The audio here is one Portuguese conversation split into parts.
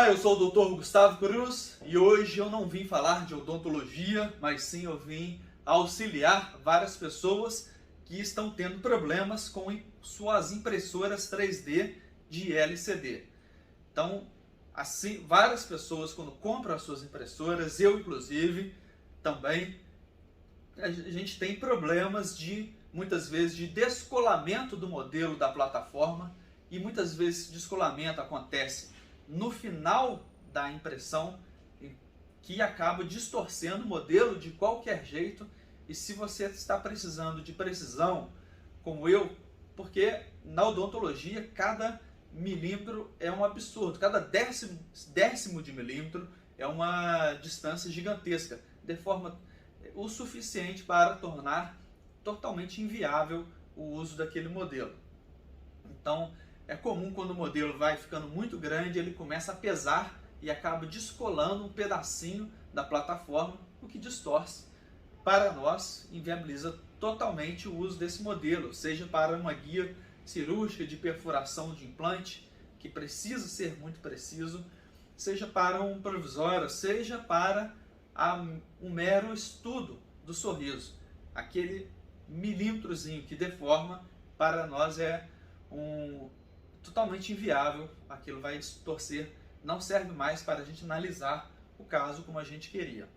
Olá, eu sou o Dr. Gustavo Cruz e hoje eu não vim falar de odontologia, mas sim eu vim auxiliar várias pessoas que estão tendo problemas com suas impressoras 3D de LCD. Então, assim, várias pessoas quando compram as suas impressoras, eu inclusive também, a gente tem problemas muitas vezes de descolamento do modelo da plataforma, e muitas vezes esse descolamento acontece no final da impressão, que acaba distorcendo o modelo de qualquer jeito. E se você está precisando de precisão, como eu, porque na odontologia cada milímetro é um absurdo, cada décimo de milímetro é uma distância gigantesca, de forma o suficiente para tornar totalmente inviável o uso daquele modelo. Então, é comum quando o modelo vai ficando muito grande, ele começa a pesar e acaba descolando um pedacinho da plataforma, o que distorce para nós, inviabiliza totalmente o uso desse modelo, seja para uma guia cirúrgica de perfuração de implante, que precisa ser muito preciso, seja para um provisório, seja para um mero estudo do sorriso. Aquele milímetrozinho que deforma, para nós é totalmente inviável, aquilo vai distorcer, não serve mais para a gente analisar o caso como a gente queria.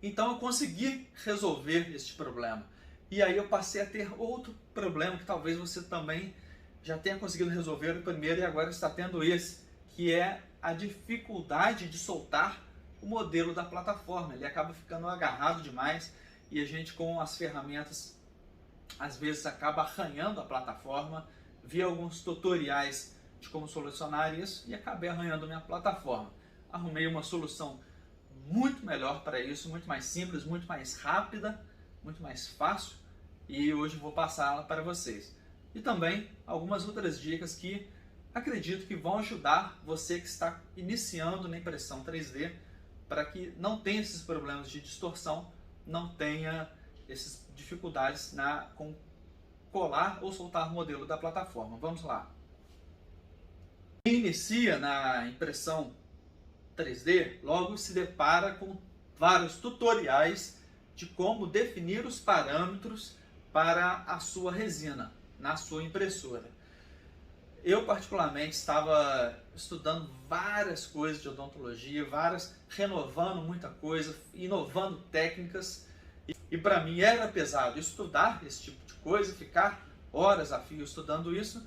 Então eu consegui resolver este problema. E aí eu passei a ter outro problema que talvez você também já tenha conseguido resolver o primeiro e agora está tendo esse, que é a dificuldade de soltar o modelo da plataforma. Ele acaba ficando agarrado demais e a gente, com as ferramentas, às vezes acaba arranhando a plataforma. Vi alguns tutoriais de como solucionar isso e acabei arranhando minha plataforma. Arrumei uma solução muito melhor para isso, muito mais simples, muito mais rápida, muito mais fácil, e hoje vou passá-la para vocês. E também algumas outras dicas que acredito que vão ajudar você que está iniciando na impressão 3D, para que não tenha esses problemas de distorção, não tenha essas dificuldades com colar ou soltar o modelo da plataforma. Vamos lá. Quem inicia na impressão 3D logo se depara com vários tutoriais de como definir os parâmetros para a sua resina na sua impressora. Eu particularmente estava estudando várias coisas de odontologia, renovando muita coisa, inovando técnicas, e para mim era pesado estudar esse tipo de coisa, ficar horas a fio estudando isso.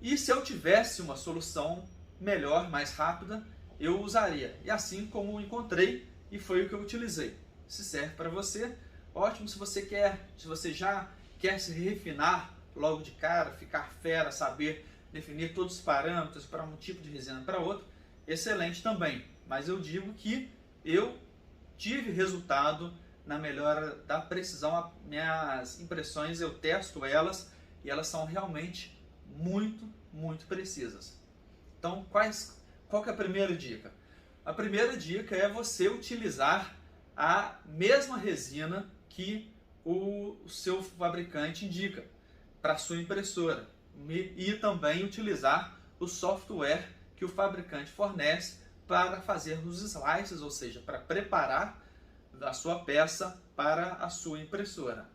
E se eu tivesse uma solução melhor, mais rápida, eu usaria. E assim como encontrei, e foi o que eu utilizei. Se serve para você, ótimo. Se você já quer se refinar logo de cara, ficar fera, saber definir todos os parâmetros para um tipo de resina para outro, excelente também. Mas eu digo que eu tive resultado na melhora da precisão. Minhas impressões, eu testo elas e elas são realmente muito, muito precisas. Então, qual que é a primeira dica? A primeira dica é você utilizar a mesma resina que o seu fabricante indica para a sua impressora, e também utilizar o software que o fabricante fornece para fazer os slices, ou seja, para preparar a sua peça para a sua impressora.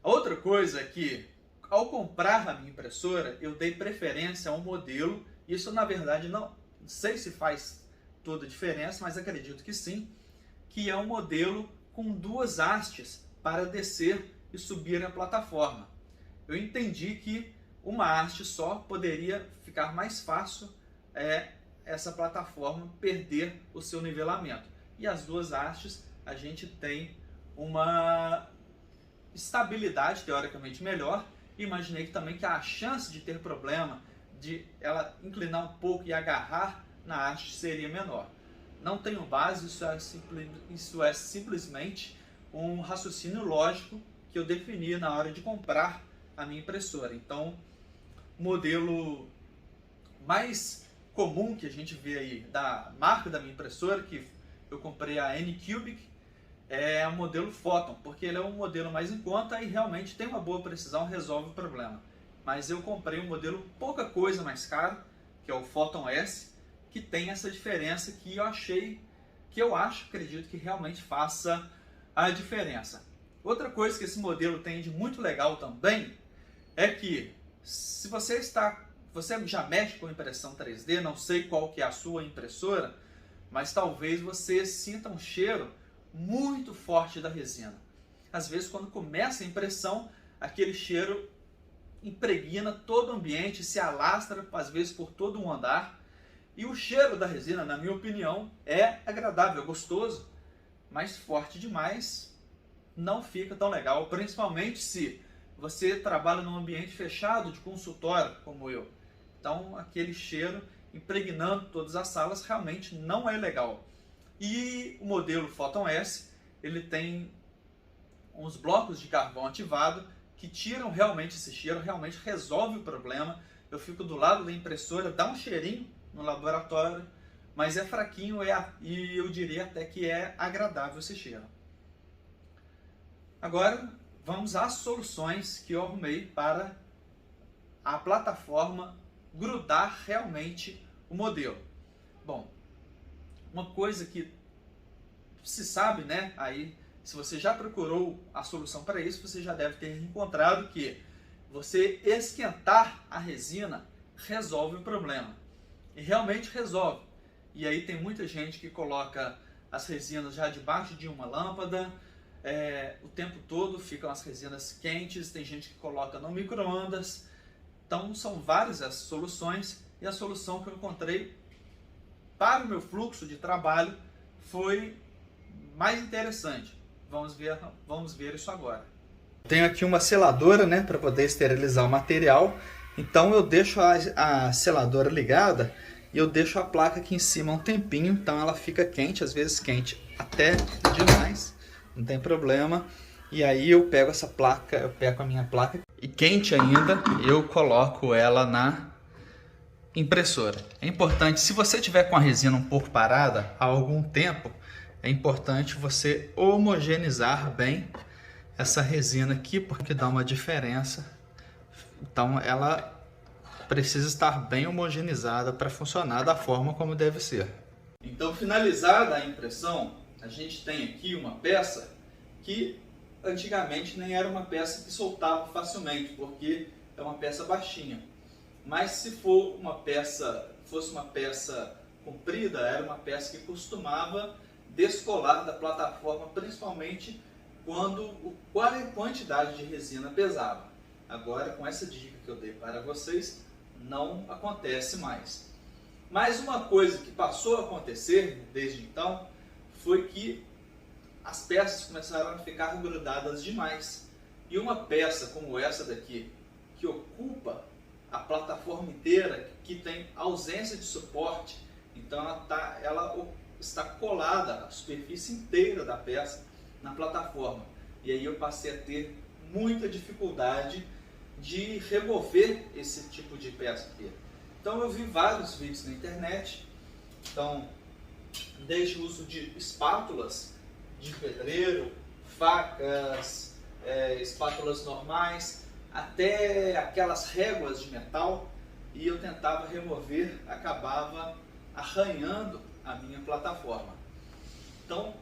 Outra coisa é que, ao comprar a minha impressora, eu dei preferência a um modelo. Isso, na verdade, não sei se faz toda a diferença, mas acredito que sim, que é um modelo com duas hastes para descer e subir a plataforma. Eu entendi que uma haste só poderia ficar mais fácil essa plataforma perder o seu nivelamento. E as duas hastes, a gente tem uma estabilidade teoricamente melhor. Imaginei também que a chance de ter problema, de ela inclinar um pouco e agarrar na haste, seria menor. Não tenho base, isso é simplesmente um raciocínio lógico que eu defini na hora de comprar a minha impressora. Então, o modelo mais comum que a gente vê aí da marca da minha impressora, que eu comprei a Anycubic, é o modelo Photon, porque ele é um modelo mais em conta e realmente tem uma boa precisão, resolve o problema. Mas eu comprei um modelo pouca coisa mais caro, que é o Photon S, que tem essa diferença que acredito que realmente faça a diferença. Outra coisa que esse modelo tem de muito legal também é que se você já mexe com impressão 3D, não sei qual que é a sua impressora, mas talvez você sinta um cheiro muito forte da resina. Às vezes, quando começa a impressão, aquele cheiro impregna todo o ambiente, se alastra às vezes por todo um andar. E o cheiro da resina, na minha opinião, é agradável, gostoso, mas forte demais não fica tão legal, principalmente se você trabalha num ambiente fechado de consultório, como eu. Então, aquele cheiro impregnando todas as salas realmente não é legal. E o modelo Photon S, ele tem uns blocos de carvão ativado que tiram realmente esse cheiro, realmente resolve o problema. Eu fico do lado da impressora, dá um cheirinho no laboratório, mas é fraquinho e eu diria até que é agradável esse cheiro. Agora vamos às soluções que eu arrumei para a plataforma grudar realmente o modelo. Bom, uma coisa que se sabe, né? Aí, se você já procurou a solução para isso, você já deve ter encontrado que você esquentar a resina resolve o problema. E realmente resolve. E aí tem muita gente que coloca as resinas já debaixo de uma lâmpada, o tempo todo ficam as resinas quentes, tem gente que coloca no micro-ondas. Então são várias as soluções, e a solução que eu encontrei para o meu fluxo de trabalho foi mais interessante. Vamos ver isso agora. Tenho aqui uma seladora, né, para poder esterilizar o material. Então eu deixo a seladora ligada e eu deixo a placa aqui em cima um tempinho, então ela fica quente, às vezes quente até demais, não tem problema. E aí eu pego essa placa, eu pego a minha placa e quente ainda, eu coloco ela na impressora. É importante, se você tiver com a resina um pouco parada há algum tempo, é importante você homogeneizar bem essa resina aqui, porque dá uma diferença. Então ela precisa estar bem homogeneizada para funcionar da forma como deve ser. Então, finalizada a impressão, a gente tem aqui uma peça que antigamente nem era uma peça que soltava facilmente, porque é uma peça baixinha. Mas se fosse uma peça comprida, era uma peça que costumava descolar da plataforma, principalmente quando a quantidade de resina pesava. Agora, com essa dica que eu dei para vocês, não acontece mais. Mas uma coisa que passou a acontecer desde então foi que as peças começaram a ficar grudadas demais. E uma peça como essa daqui, que ocupa a plataforma inteira, que tem ausência de suporte, então ela está colada a superfície inteira da peça na plataforma. E aí eu passei a ter muita dificuldade de remover esse tipo de peça aqui. Então eu vi vários vídeos na internet, então desde o uso de espátulas de pedreiro, facas, espátulas normais, até aquelas réguas de metal, e eu tentava remover, acabava arranhando a minha plataforma. Então,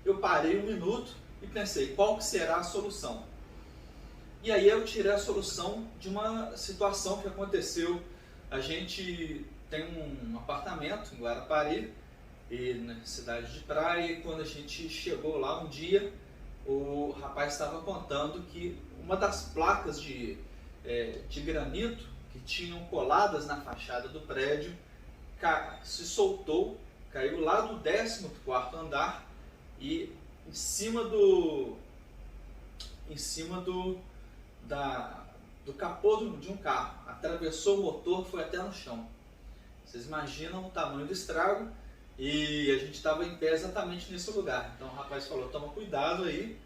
eu parei um minuto e pensei, qual que será a solução? E aí eu tirei a solução de uma situação que aconteceu. A gente tem um apartamento em Guarapari, na cidade de praia, e quando a gente chegou lá um dia, o rapaz estava contando que uma das placas de granito que tinham coladas na fachada do prédio se soltou, caiu lá do 14º andar e em cima do capô de um carro, atravessou o motor, foi até no chão. Vocês imaginam o tamanho do estrago, e a gente estava em pé exatamente nesse lugar. Então o rapaz falou, toma cuidado aí,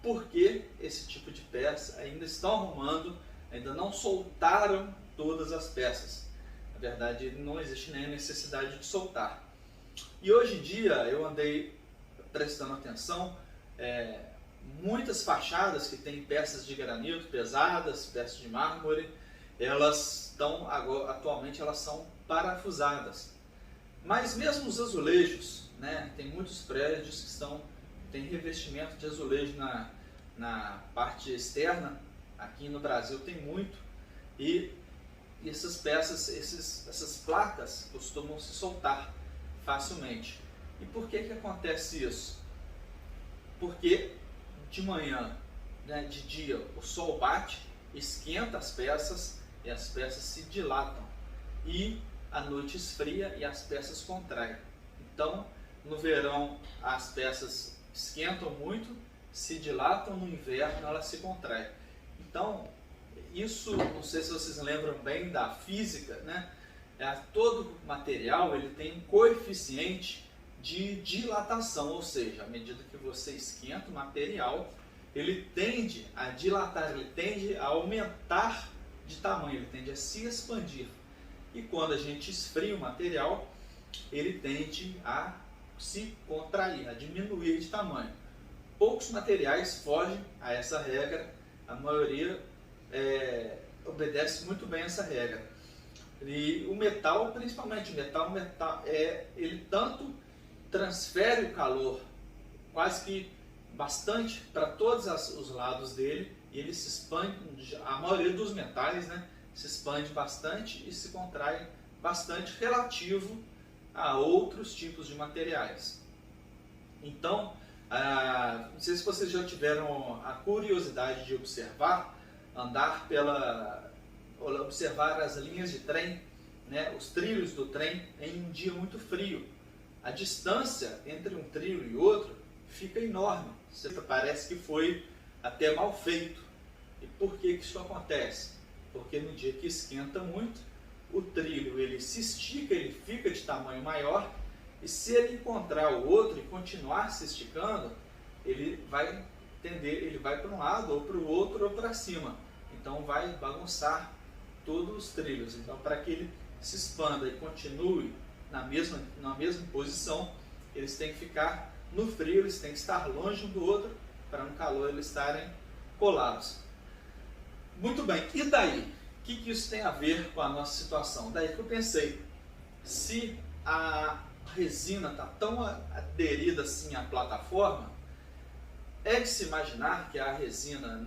porque esse tipo de peça ainda estão arrumando, ainda não soltaram todas as peças. Na verdade, não existe nem a necessidade de soltar. E hoje em dia eu andei prestando atenção, muitas fachadas que têm peças de granito pesadas, peças de mármore, elas estão atualmente elas são parafusadas. Mas mesmo os azulejos, né, tem muitos prédios que tem revestimento de azulejo na parte externa. Aqui no Brasil tem muito, e essas peças, essas placas costumam se soltar facilmente. E por que acontece isso? Porque de manhã, né, de dia, o sol bate, esquenta as peças e as peças se dilatam. E à noite esfria e as peças contraem. Então, no verão as peças esquentam muito, se dilatam, no inverno elas se contraem. Então, isso, não sei se vocês lembram bem da física, né? Todo material ele tem um coeficiente de dilatação, ou seja, à medida que você esquenta o material, ele tende a dilatar, ele tende a aumentar de tamanho, ele tende a se expandir. E quando a gente esfria o material, ele tende a se contrair, a diminuir de tamanho. Poucos materiais fogem a essa regra, a maioria obedece muito bem essa regra. E o metal, principalmente o metal, ele tanto transfere o calor quase que bastante para todos os lados dele, e ele se expande, a maioria dos metais, né, se expande bastante e se contrai bastante relativo a outros tipos de materiais. Então, não sei se vocês já tiveram a curiosidade de observar as linhas de trem, né, os trilhos do trem em um dia muito frio. A distância entre um trilho e outro fica enorme. Parece que foi até mal feito. E por que isso acontece? Porque no dia que esquenta muito, o trilho ele se estica, ele fica de tamanho maior, e se ele encontrar o outro e continuar se esticando, ele vai para um lado ou para o outro ou para cima. Então vai bagunçar todos os trilhos. Então, para que ele se expanda e continue na mesma posição, eles têm que ficar no frio, eles têm que estar longe um do outro, para no calor eles estarem colados. Muito bem, e daí? O que isso tem a ver com a nossa situação? Daí que eu pensei, se a resina está tão aderida assim à plataforma, é de se imaginar que a resina,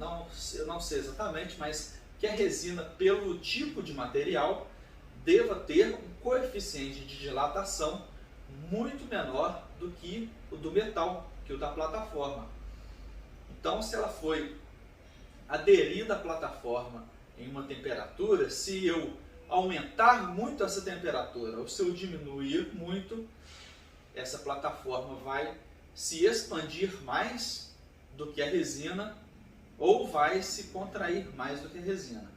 eu não sei exatamente, mas que a resina, pelo tipo de material, deva ter um coeficiente de dilatação muito menor do que o do metal, que o da plataforma. Então, se ela foi aderida à plataforma em uma temperatura, se eu aumentar muito essa temperatura ou se eu diminuir muito, essa plataforma vai se expandir mais do que a resina ou vai se contrair mais do que a resina.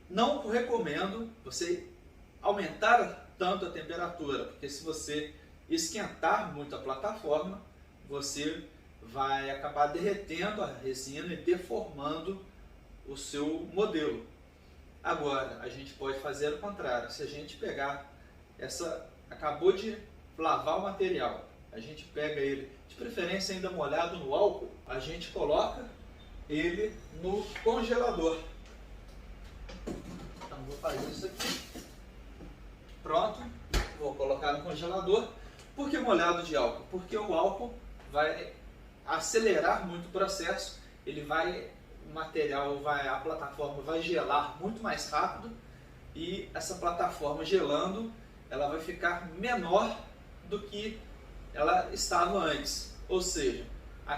Não recomendo você aumentar tanto a temperatura, porque se você esquentar muito a plataforma, você vai acabar derretendo a resina e deformando o seu modelo. Agora, a gente pode fazer o contrário. Se a gente pegar acabou de lavar o material, a gente pega ele, de preferência ainda molhado no álcool, a gente coloca ele no congelador. Então vou fazer isso aqui. Pronto, vou colocar no congelador. Por que molhado de álcool? Porque o álcool vai acelerar muito o processo, a plataforma vai gelar muito mais rápido, e essa plataforma gelando, ela vai ficar menor do que ela estava antes. Ou seja, a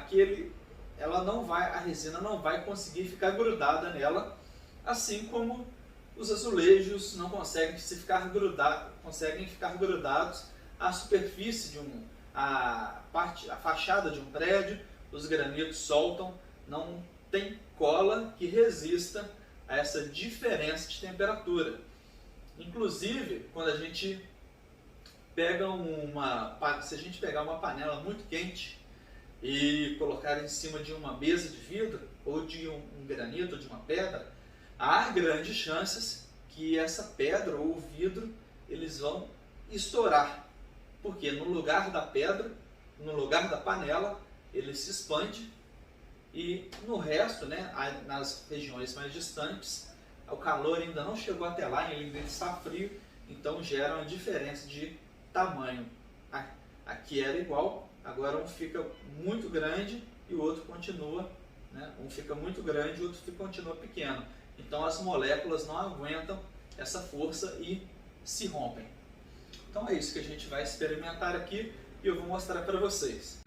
resina não vai conseguir ficar grudada nela, assim como os azulejos não conseguem ficar grudados à superfície a fachada de um prédio. Os granitos soltam, não tem cola que resista a essa diferença de temperatura. Inclusive, quando a gente se a gente pegar uma panela muito quente e colocar em cima de uma mesa de vidro ou de um granito, de uma pedra, há grandes chances que essa pedra ou o vidro eles vão estourar, porque no lugar da pedra, no lugar da panela, ele se expande, e no resto, né, nas regiões mais distantes, o calor ainda não chegou até lá, ele ainda está frio, então gera uma diferença de tamanho. Aqui era igual, agora um fica muito grande e o outro continua, né? Um fica muito grande e o outro continua pequeno. Então as moléculas não aguentam essa força e se rompem. Então é isso que a gente vai experimentar aqui e eu vou mostrar para vocês.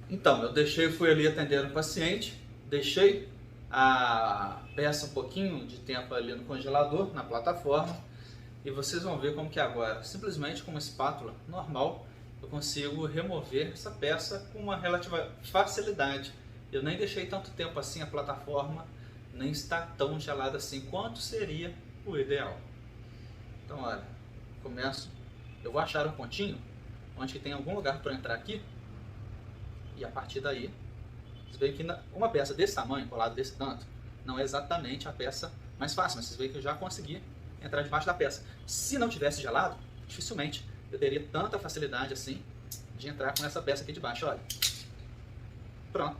Então, eu fui ali atender um paciente, deixei a peça um pouquinho de tempo ali no congelador, na plataforma, e vocês vão ver como que agora, simplesmente com uma espátula normal, eu consigo remover essa peça com uma relativa facilidade. Eu nem deixei tanto tempo assim, a plataforma nem está tão gelada assim quanto seria o ideal. Então, olha, eu vou achar um pontinho onde que tem algum lugar para entrar aqui, e a partir daí, vocês veem que uma peça desse tamanho, colada desse tanto, não é exatamente a peça mais fácil, mas vocês veem que eu já consegui entrar debaixo da peça. Se não tivesse gelado, dificilmente eu teria tanta facilidade assim de entrar com essa peça aqui debaixo, olha. Pronto.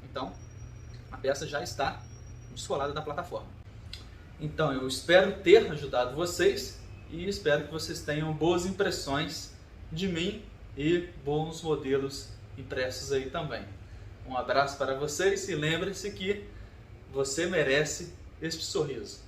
Então, a peça já está descolada da plataforma. Então, eu espero ter ajudado vocês e espero que vocês tenham boas impressões de mim e bons modelos impressos aí também. Um abraço para vocês e lembre-se que você merece este sorriso.